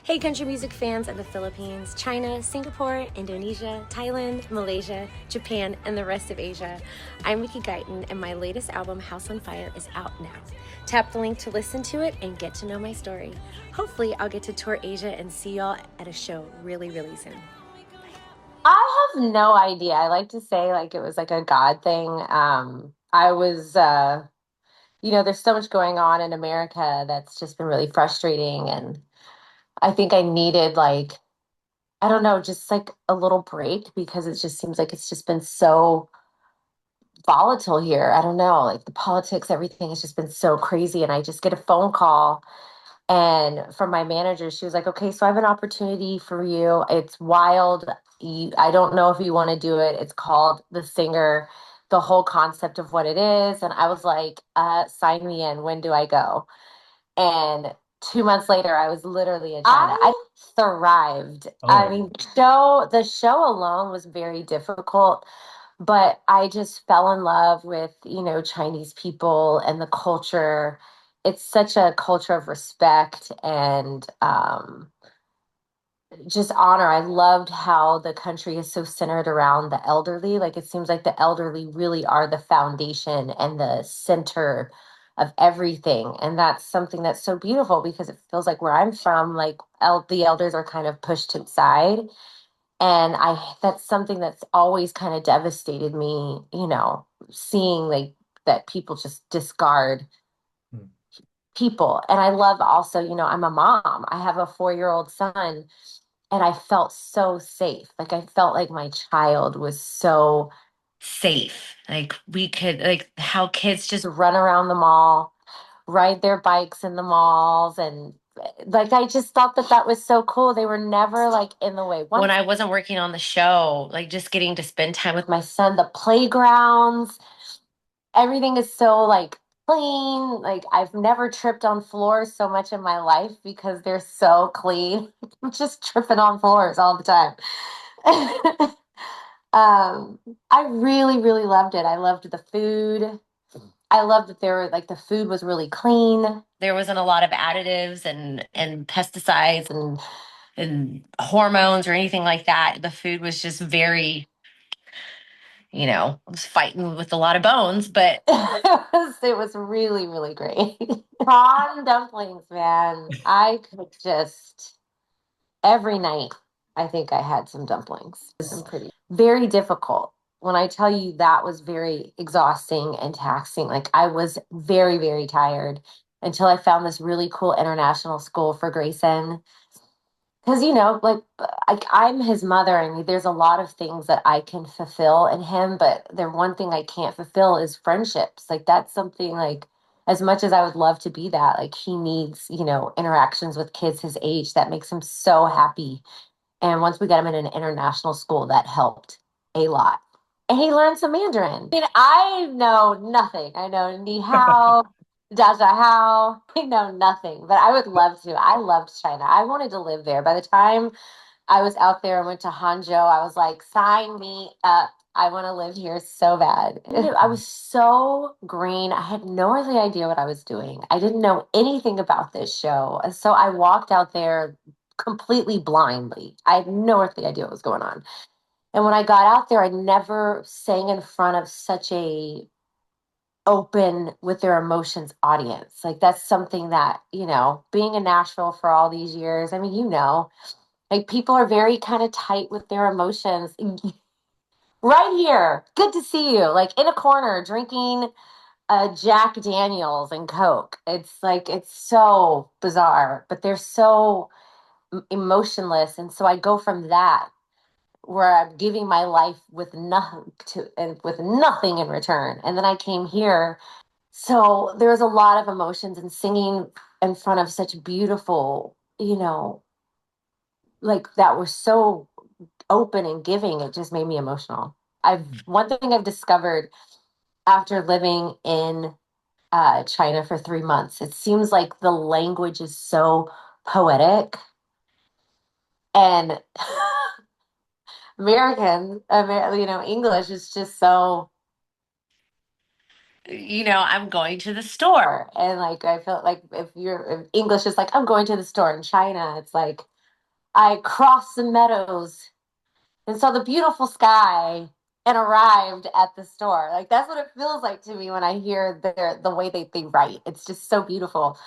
Hey, country music fans of the Philippines, China, Singapore, Indonesia, Thailand, Malaysia, Japan, and the rest of Asia. I'm Mickey Guyton, and my latest album, House on Fire, is out now. Tap the link to listen to it and get to know my story. Hopefully, I'll get to tour Asia and see y'all at a show really, really soon. I have no idea. I like to say like it was like a God thing. I was there's so much going on in America that's just been really frustrating, and I think I needed like I don't know, just like a little break because it just seems like it's just been so volatile here. I don't know, like the politics, everything has just been so crazy, and I just get a phone call and from my manager, she was like, "Okay, so I have an opportunity for you. It's wild. I don't know if you want to do it. It's called The Singer, the whole concept of what it is." And I was like, sign me in. When do I go?" And 2 months later, I was literally in China. I thrived. I Oh, mean, the show alone was very difficult, but I just fell in love with, Chinese people and the culture. It's such a culture of respect and just honor. I loved how the country is so centered around the elderly. Like it seems like the elderly really are the foundation and the center of everything. And that's something that's so beautiful because it feels like where I'm from, like the elders are kind of pushed to the side. And that's something that's always kind of devastated me, seeing like that people just discard mm. people. And I love also, I'm a mom. I have a 4-year-old son, and I felt so safe. Like I felt like my child was so safe. Like we could, like how kids just run around the mall, ride their bikes in the malls, and like I just thought that that was so cool. They were never like in the way. When I wasn't working on the show, like just getting to spend time with my son, the playgrounds, everything is so like clean. Like I've never tripped on floors so much in my life because they're so clean. I'm just tripping on floors all the time. um, I really, really loved it. I loved the food. I loved that there were like the food was really clean. There wasn't a lot of additives and pesticides and hormones or anything like that. The food was just very, I was fighting with a lot of bones, but it was really, really great. Prawn dumplings, man. I could just every night I think I had some dumplings. Some pretty very difficult. When I tell you that was very exhausting and taxing, like I was very, very tired until I found this really cool international school for Grayson. Because, I'm his mother, and there's a lot of things that I can fulfill in him, but the one thing I can't fulfill is friendships. Like, that's something like, as much as I would love to be that, like, he needs, interactions with kids his age. That makes him so happy. And once we got him in an international school, that helped a lot. And he learned some Mandarin. I mean, I know nothing. I know ni hao, da da hao. I know nothing, but I would love to. I loved China. I wanted to live there. By the time I was out there and went to Hangzhou, I was like, sign me up. I want to live here so bad. I was so green. I had no really idea what I was doing. I didn't know anything about this show. So I walked out there completely blindly. I had no earthly idea what was going on. And when I got out there, I never sang in front of such a open with their emotions audience. Like that's something that, being in Nashville for all these years, I mean, like people are very kind of tight with their emotions. Right here, good to see you. Like in a corner drinking Jack Daniels and Coke. It's like it's so bizarre, but they're so emotionless, and so I go from that where I'm giving my life with nothing to and with nothing in return. And then I came here. So there's a lot of emotions and singing in front of such beautiful, like that were so open and giving. It just made me emotional. I've one thing I've discovered after living in China for 3 months, it seems like the language is so poetic and English is just so, I'm going to the store. And like, I felt like if English is like, I'm going to the store in China, it's like, I crossed the meadows and saw the beautiful sky and arrived at the store. Like that's what it feels like to me when I hear the way they write. It's just so beautiful.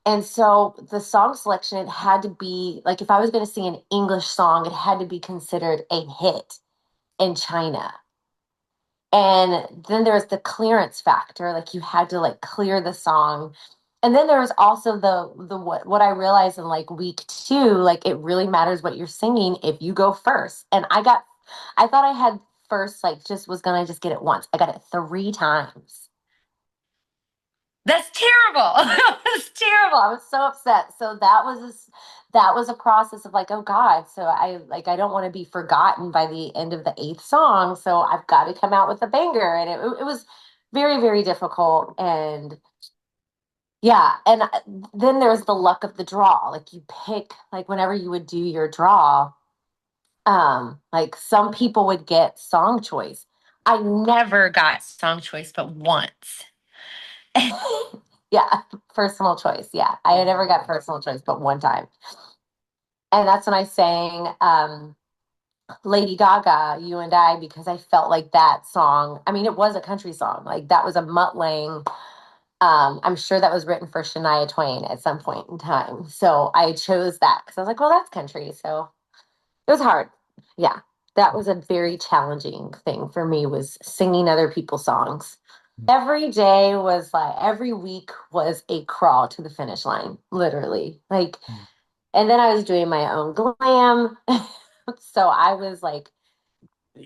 And so the song selection, it had to be like if I was going to sing an English song, it had to be considered a hit in China. And then there's the clearance factor, like you had to like clear the song. And then there was also the what I realized in like week two, like it really matters what you're singing if you go first. And I thought I had first, like just was gonna just get it once. I got it three times. That's terrible. That was terrible. I was so upset. So that was a process of like, oh God. So I don't want to be forgotten by the end of the eighth song. So I've got to come out with a banger. And it was very, very difficult. And yeah. And then there's the luck of the draw. Like you pick, like whenever you would do your draw, like some people would get song choice. I never got song choice but once. Yeah, personal choice. Yeah, I had never got personal choice, but one time, and that's when I sang Lady Gaga, "You and I," because I felt like that song. I mean, it was a country song. Like that was a Mutt Lange. I'm sure that was written for Shania Twain at some point in time. So I chose that because I was like, well, that's country. So it was hard. Yeah, that was a very challenging thing for me was singing other people's songs. Every day was like every week was a crawl to the finish line, literally. Like, and then I was doing my own glam. So I was like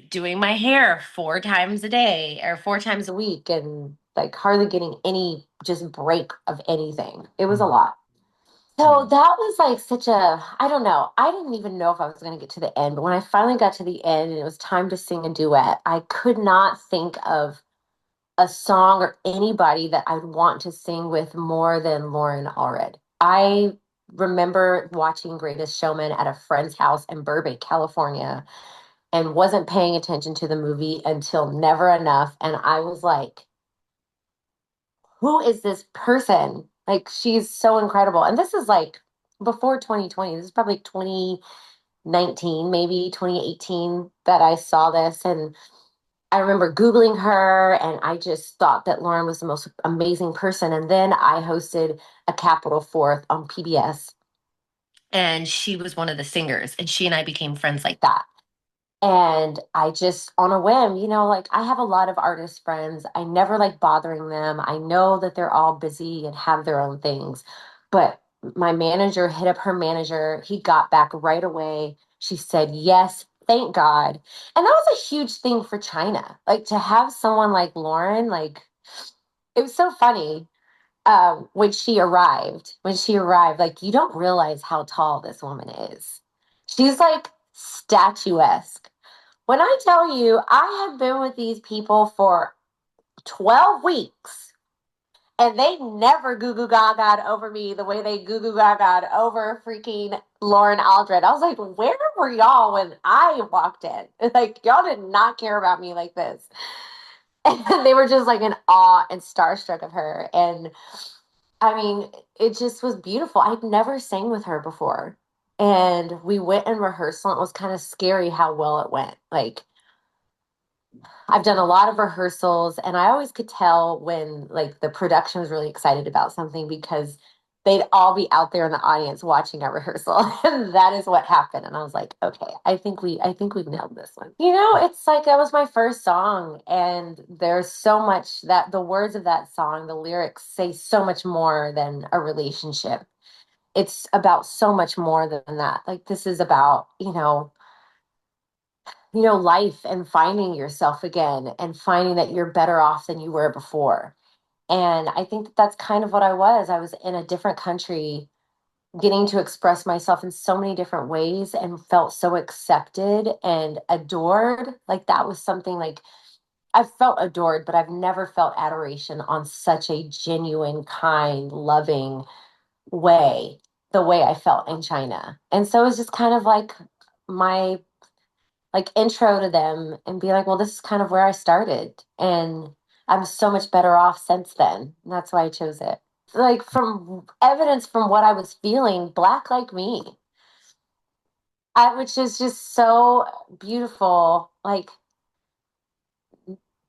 doing my hair four times a day or four times a week and like hardly getting any just break of anything. It was a lot. So that was like such a, I don't know. I didn't even know if I was going to get to the end, but when I finally got to the end and it was time to sing a duet, I could not think of a song or anybody that I'd want to sing with more than Loren Allred. I remember watching Greatest Showman at a friend's house in Burbank, California, and wasn't paying attention to the movie until Never Enough. And I was like, who is this person? Like, she's so incredible. And this is like before 2020. This is probably 2019, maybe 2018 that I saw this. And I remember Googling her and I just thought that Lauren was the most amazing person. And then I hosted a Capital Fourth on PBS and she was one of the singers and she and I became friends like that. And I just, on a whim, like I have a lot of artist friends. I never like bothering them. I know that they're all busy and have their own things. But my manager hit up her manager. He got back right away. She said, yes, thank God. And that was a huge thing for China. Like to have someone like Lauren, like it was so funny when she arrived, like you don't realize how tall this woman is. She's like statuesque. When I tell you, I have been with these people for 12 weeks and they never goo goo gaga over me the way they goo goo gaga over freaking Loren Aldred. I was like, where were y'all when I walked in? Like, y'all did not care about me like this. And they were just like in awe and starstruck of her. And I mean, it just was beautiful. I'd never sang with her before. And we went in rehearsal. And it was kind of scary how well it went. Like, I've done a lot of rehearsals, and I always could tell when like the production was really excited about something because they'd all be out there in the audience watching our rehearsal. And that is what happened. And I was like, okay, I think we've nailed this one. It's like that was my first song, and there's so much that the words of that song, the lyrics say so much more than a relationship. It's about so much more than that. Like this is about, life and finding yourself again and finding that you're better off than you were before. And I think that that's kind of what I was. I was in a different country, getting to express myself in so many different ways and felt so accepted and adored. Like that was something like I've felt adored, but I've never felt adoration on such a genuine, kind, loving way, the way I felt in China. And so it was just kind of like my like intro to them and be like, well, this is kind of where I started. And I'm so much better off since then. And that's why I chose it. Like from evidence from what I was feeling, Black like me. which is just so beautiful. Like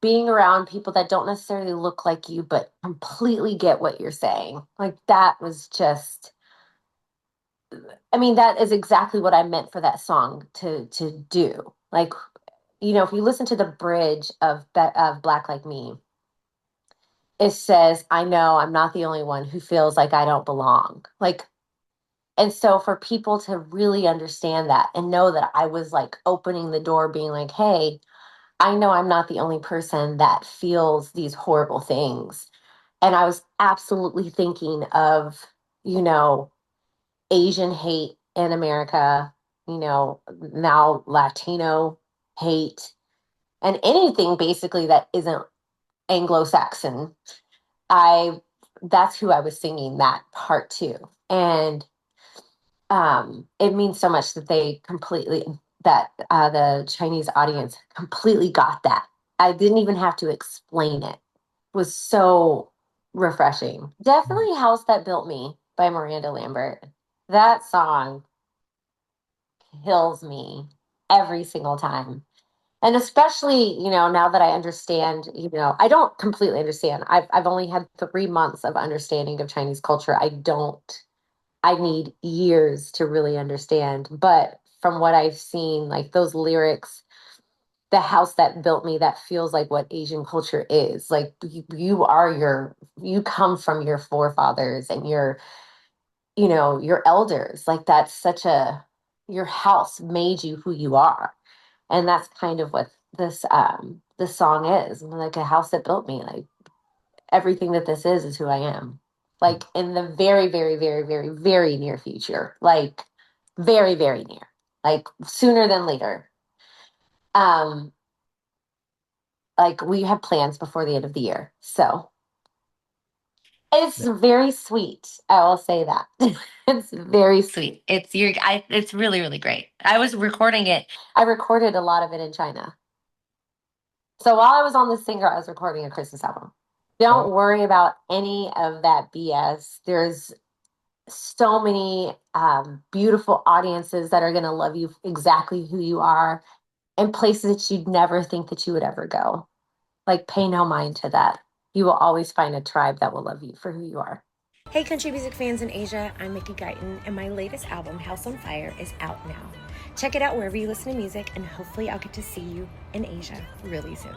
being around people that don't necessarily look like you, but completely get what you're saying. Like that was just, I mean, that is exactly what I meant for that song to do. Like, if you listen to the bridge of Black Like Me, it says, "I know I'm not the only one who feels like I don't belong." Like, and so for people to really understand that and know that I was like opening the door, being like, "Hey, I know I'm not the only person that feels these horrible things." And I was absolutely thinking of, you know, Asian hate in America, now Latino hate, and anything basically that isn't Anglo-Saxon. I That's who I was singing that part to. And it means so much that the Chinese audience completely got that. I didn't even have to explain it. It was so refreshing. Definitely House That Built Me by Miranda Lambert. That song kills me every single time. And especially, now that I understand, I don't completely understand. I've only had 3 months of understanding of Chinese culture. I need years to really understand. But from what I've seen, like those lyrics, the house that built me, that feels like what Asian culture is. Like you come from your forefathers and your elders. Like that's your house made you who you are. And that's kind of what this song is. Like a house that built me. Like everything that this is who I am. Like in the very, very, very, very, very near future. Like very, very near. Like sooner than later. Um, like we have plans before the end of the year. So it's very sweet. I will say that. It's very sweet. It's really, really great. I was recording it. I recorded a lot of it in China. So while I was on the singer, I was recording a Christmas album. Don't worry about any of that BS. There's so many beautiful audiences that are going to love you exactly who you are, and places that you'd never think that you would ever go. Like, pay no mind to that. You will always find a tribe that will love you for who you are. Hey, country music fans in Asia, I'm Mickey Guyton, and my latest album, House on Fire, is out now. Check it out wherever you listen to music, and hopefully I'll get to see you in Asia really soon.